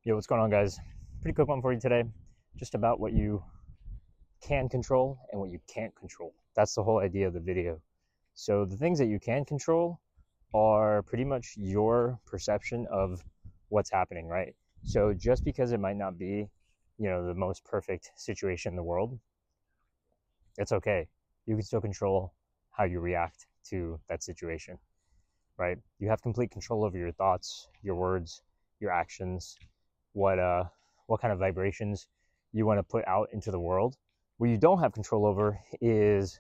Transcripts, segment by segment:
Yo, what's going on, guys? Pretty quick one for you today. Just about what you can control and what you can't control. That's the whole idea of the video. So, the things that you can control are pretty much your perception of what's happening, right? So, just because it might not be, the most perfect situation in the world, it's okay. You can still control how you react to that situation, right? You have complete control over your thoughts, your words, your actions, what what kind of vibrations you want to put out into the world. What you don't have control over is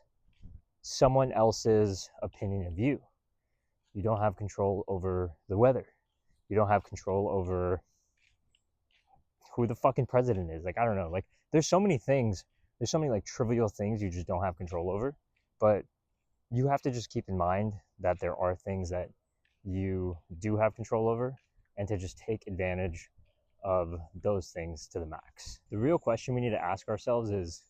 someone else's opinion of you. You don't have control over the weather. You don't have control over who the fucking president is. Like, I don't know. Like, there's so many things. There's so many like trivial things you just don't have control over. But you have to just keep in mind that there are things that you do have control over, and to just take advantage of those things to the max. The real question we need to ask ourselves is,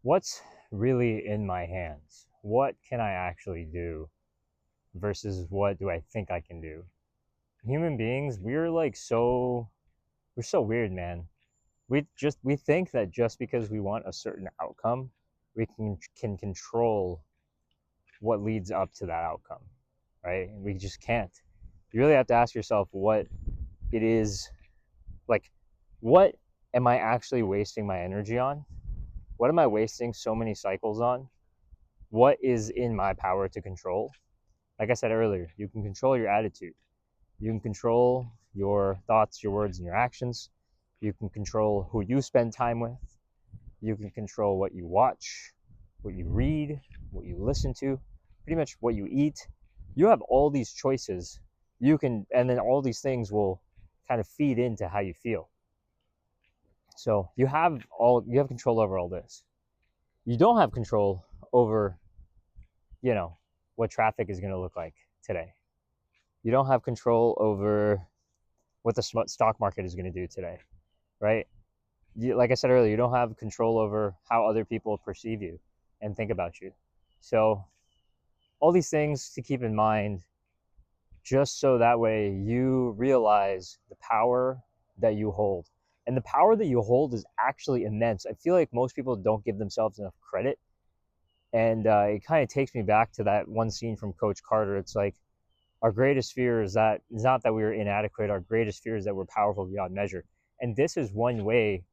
what's really in my hands? What can I actually do versus what do I think I can do? Human beings, we're so weird, man. We think that just because we want a certain outcome, we can control what leads up to that outcome, right? And we just can't. You really have to ask yourself what it is, like, what am I actually wasting my energy on? What am I wasting so many cycles on? What is in my power to control? Like I said earlier, you can control your attitude. You can control your thoughts, your words, and your actions. You can control who you spend time with. You can control what you watch, what you read, what you listen to, pretty much what you eat. You have all these choices. And then all these things will kind of feed into how you feel. So you have control over all this. You don't have control over, what traffic is going to look like today. You don't have control over what the stock market is going to do today, right? Like I said earlier, you don't have control over how other people perceive you and think about you. So all these things to keep in mind, just so that way you realize the power that you hold. And the power that you hold is actually immense. I feel like most people don't give themselves enough credit. And it kind of takes me back to that one scene from Coach Carter. It's like, our greatest fear is that it's not that we are inadequate. Our greatest fear is that we're powerful beyond measure. And this is one way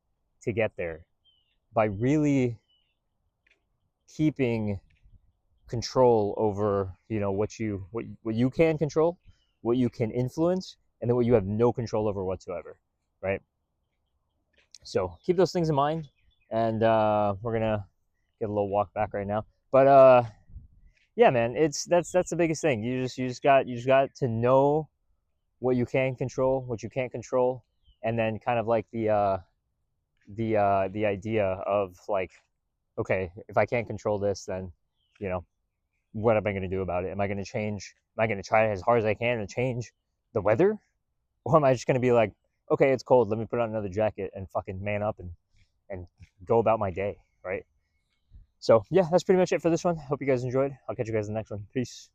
to get there, by really keeping control over, what you can control, what you can influence, and then what you have no control over whatsoever, right? So keep those things in mind, and we're gonna get a little walk back right now. But yeah, man, that's the biggest thing. You just got to know what you can control, what you can't control, and then kind of like the idea of like, okay, if I can't control this, then you know what am I going to do about it? Am I going to change? Am I going to try as hard as I can to change the weather, or am I just going to be like, okay, it's cold, let me put on another jacket and fucking man up and go about my day, right? So yeah, that's pretty much it for this one. Hope you guys enjoyed. I'll catch you guys in the next one. Peace.